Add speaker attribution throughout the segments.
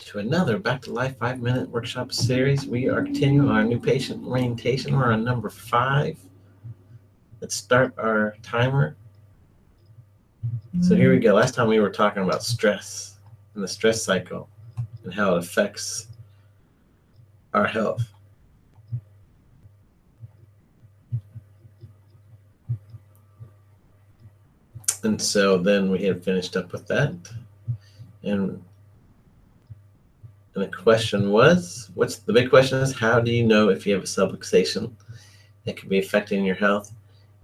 Speaker 1: to another Back to Life 5-minute workshop series. We are continuing our new patient orientation. We're on number 5. Let's start our timer. So here we go. Last time we were talking about stress and the stress cycle and how it affects our health. And so then we had finished up with that. And the question was, the big question is, how do you know if you have a subluxation that could be affecting your health?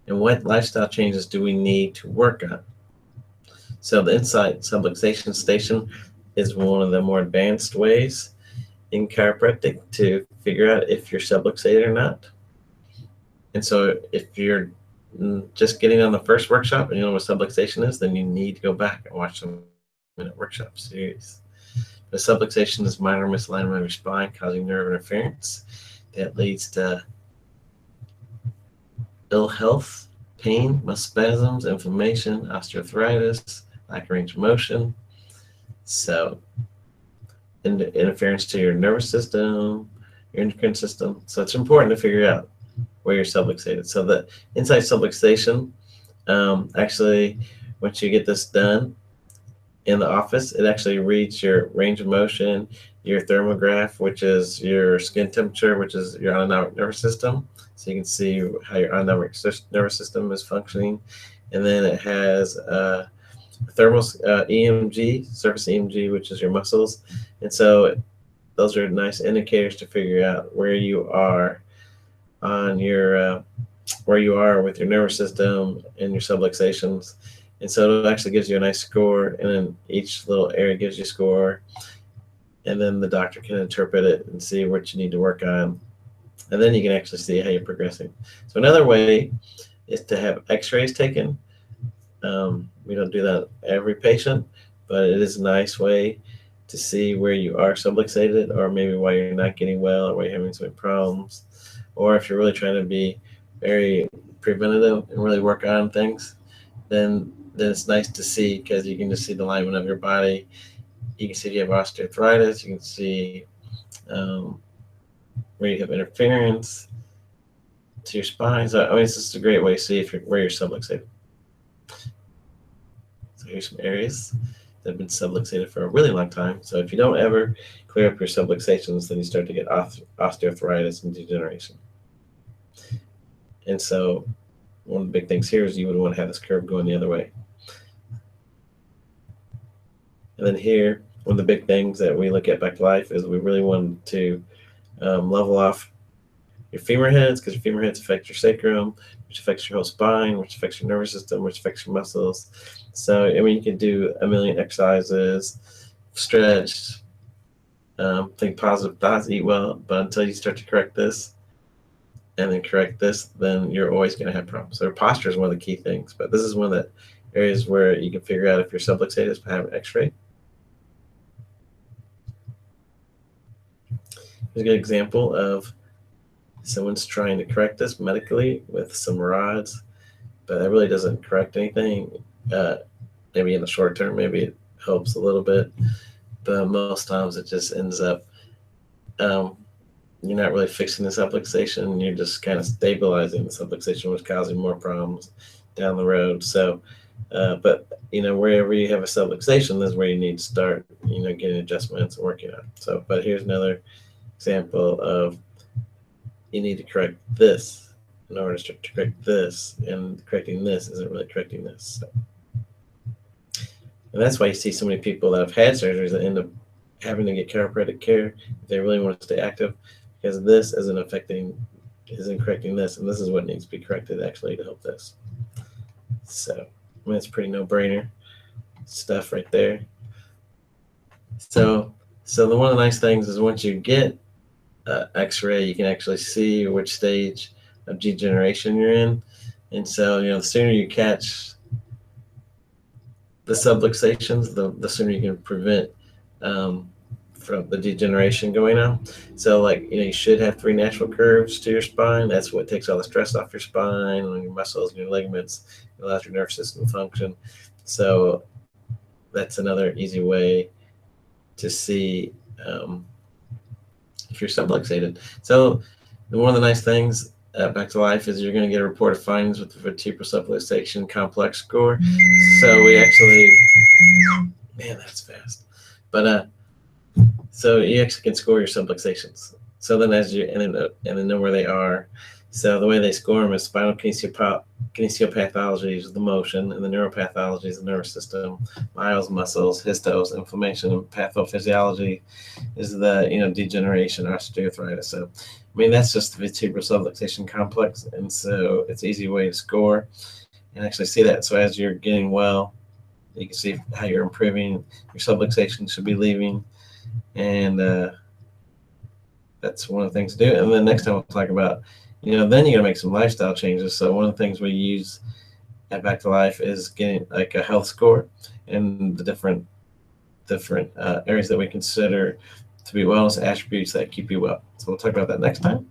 Speaker 1: And what lifestyle changes do we need to work on? So the Insight Subluxation Station is one of the more advanced ways in chiropractic to figure out if you're subluxated or not. And so if you're just getting on the first workshop and you know what subluxation is, then you need to go back and watch some minute workshop series. The subluxation is minor misalignment of your spine causing nerve interference that leads to ill health, pain, muscle spasms, inflammation, osteoarthritis, lack of range of motion. So interference to your nervous system, your endocrine system. So it's important to figure out where you're subluxated. So the Insight Subluxation, actually, once you get this done in the office, it actually reads your range of motion, your thermograph, which is your skin temperature, which is your autonomic nervous system. So you can see how your autonomic nervous system is functioning. And then it has thermal EMG, surface EMG, which is your muscles. And so those are nice indicators to figure out where you are on your where you are with your nervous system and your subluxations. And so it actually gives you a nice score, and then each little area gives you a score, and then the doctor can interpret it and see what you need to work on, and then you can actually see how you're progressing. So another way is to have x-rays taken. We don't do that every patient, but it is a nice way to see where you are subluxated, or maybe why you're not getting well, or why you're having some problems, or if you're really trying to be very preventative and really work on things, then it's nice to see, because you can just see the alignment of your body. You can see if you have osteoarthritis. You can see where you have interference to your spine. So I mean, it's just a great way to see where you're subluxated. So here's some areas that have been subluxated for a really long time. So if you don't ever clear up your subluxations, then you start to get osteoarthritis and degeneration. And so one of the big things here is you would want to have this curve going the other way. And then here, one of the big things that we look at back to life is we really want to level off your femur heads, because your femur heads affect your sacrum, which affects your whole spine, which affects your nervous system, which affects your muscles. So, I mean, you can do a million exercises, stretch, think positive thoughts, eat well, but until you start to correct this and then correct this, then you're always going to have problems. So posture is one of the key things, but this is one of the areas where you can figure out if you're subluxated is by having an x-ray. Here's a good example of someone's trying to correct this medically with some rods, but it really doesn't correct anything. Maybe in the short term, maybe it helps a little bit, but most times it just ends up you're not really fixing the subluxation. You're just kind of stabilizing the subluxation, which is causing more problems down the road. So, but wherever you have a subluxation, that's where you need to start, getting adjustments and working on. So, but here's another example of you need to correct this in order to correct this, and correcting this isn't really correcting this. So. And that's why you see so many people that have had surgeries that end up having to get chiropractic care if they really want to stay active, because this isn't correcting this, and this is what needs to be corrected actually to help this. So, I mean, it's pretty no-brainer stuff right there. So one of the nice things is once you get x-ray, you can actually see which stage of degeneration you're in. And so, the sooner you catch the subluxations, the sooner you can prevent from the degeneration going on. So you should have 3 natural curves to your spine. That's what takes all the stress off your spine and your muscles and your ligaments. It allows your nervous system to function. So that's another easy way to see if you're subluxated. So one of the nice things Back to Life is you're going to get a report of findings with the vertebral subluxation complex score. So we actually, man, that's fast. But so you actually can score your subluxations. So then as you and then know where they are. So the way they score them is spinal kinesiopathology is the motion, and the neuropathology is the nervous system, myos, muscles, histos, inflammation, and pathophysiology is the degeneration, osteoarthritis. So I mean that's just the vertebral subluxation complex, and so it's an easy way to score and actually see that. So as you're getting well, you can see how you're improving. Your subluxation should be leaving, and that's one of the things to do. And then next time we'll talk about, then you got to make some lifestyle changes. So one of the things we use at Back to Life is getting like a health score and the different areas that we consider to be wellness attributes that keep you well. So we'll talk about that next time.